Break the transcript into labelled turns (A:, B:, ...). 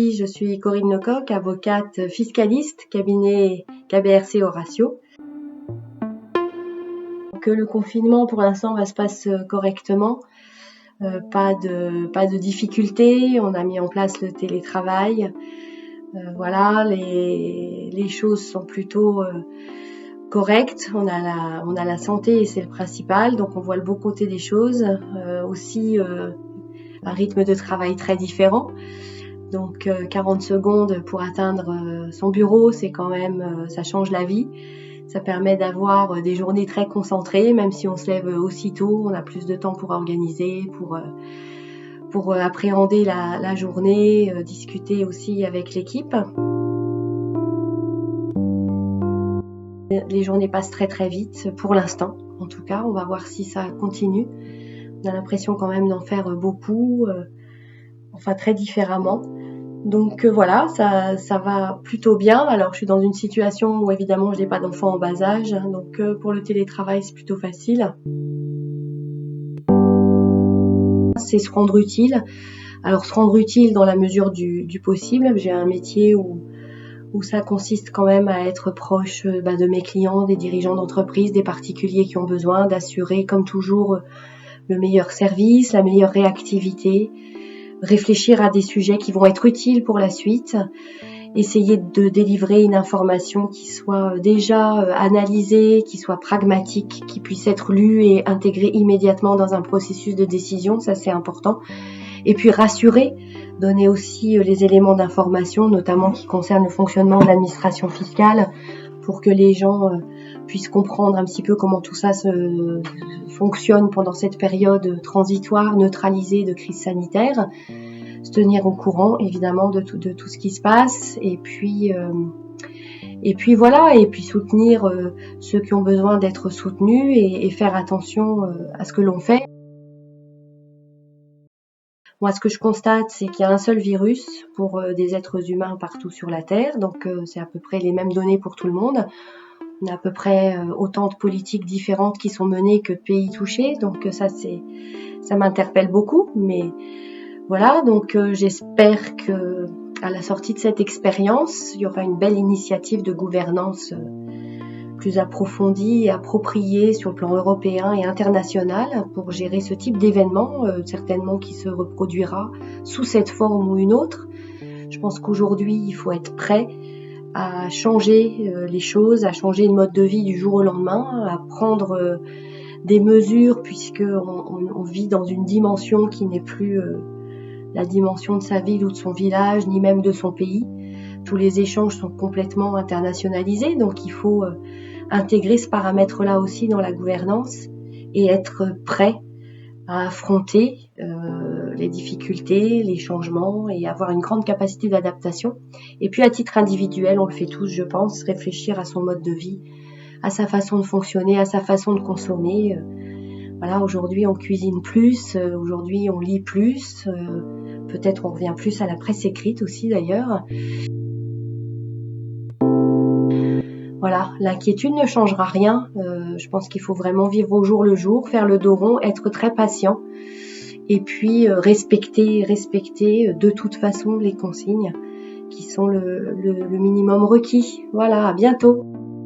A: Je suis Corinne Lecoq, avocate fiscaliste, cabinet KBRC Horatio. Que le confinement pour l'instant va se passer correctement, pas de difficultés, on a mis en place le télétravail. Voilà, les choses sont plutôt correctes, on a la santé et c'est le principal, donc on voit le beau côté des choses, aussi un rythme de travail très différent. Donc 40 secondes pour atteindre son bureau, c'est quand même, ça change la vie. Ça permet d'avoir des journées très concentrées, même si on se lève aussitôt, on a plus de temps pour organiser, pour appréhender la journée, discuter aussi avec l'équipe. Les journées passent très très vite, pour l'instant en tout cas, on va voir si ça continue. On a l'impression quand même d'en faire beaucoup, enfin très différemment. Donc voilà, ça va plutôt bien. Alors je suis dans une situation où évidemment je n'ai pas d'enfants en bas âge, donc pour le télétravail c'est plutôt facile. C'est se rendre utile. Alors se rendre utile dans la mesure du possible. J'ai un métier où ça consiste quand même à être proche de mes clients, des dirigeants d'entreprise, des particuliers qui ont besoin d'assurer comme toujours le meilleur service, la meilleure réactivité. Réfléchir à des sujets qui vont être utiles pour la suite, essayer de délivrer une information qui soit déjà analysée, qui soit pragmatique, qui puisse être lue et intégrée immédiatement dans un processus de décision, ça c'est important. Et puis rassurer, donner aussi les éléments d'information, notamment qui concernent le fonctionnement de l'administration fiscale, pour que les gens puissent comprendre un petit peu comment tout ça fonctionne pendant cette période transitoire, neutralisée de crise sanitaire, se tenir au courant évidemment de tout ce qui se passe, et puis voilà, et puis soutenir ceux qui ont besoin d'être soutenus et faire attention à ce que l'on fait. Moi, ce que je constate, c'est qu'il y a un seul virus pour des êtres humains partout sur la Terre, donc c'est à peu près les mêmes données pour tout le monde. On a à peu près autant de politiques différentes qui sont menées que de pays touchés, donc ça m'interpelle beaucoup, mais voilà, donc j'espère que à la sortie de cette expérience, il y aura une belle initiative de gouvernance plus approfondie et appropriée sur le plan européen et international pour gérer ce type d'événement, certainement qui se reproduira sous cette forme ou une autre. Je pense qu'aujourd'hui, il faut être prêt à changer les choses, à changer le mode de vie du jour au lendemain, à prendre des mesures puisque on vit dans une dimension qui n'est plus la dimension de sa ville ou de son village, ni même de son pays. Tous les échanges sont complètement internationalisés, donc il faut intégrer ce paramètre-là aussi dans la gouvernance et être prêt à affronter les difficultés, les changements et avoir une grande capacité d'adaptation. Et puis à titre individuel, on le fait tous, je pense, réfléchir à son mode de vie, à sa façon de fonctionner, à sa façon de consommer. Voilà, aujourd'hui on cuisine plus, aujourd'hui on lit plus, peut-être on revient plus à la presse écrite aussi d'ailleurs. Voilà, l'inquiétude ne changera rien. Je pense qu'il faut vraiment vivre au jour le jour, faire le dos rond, être très patient et puis respecter de toute façon les consignes qui sont le minimum requis. Voilà, à bientôt.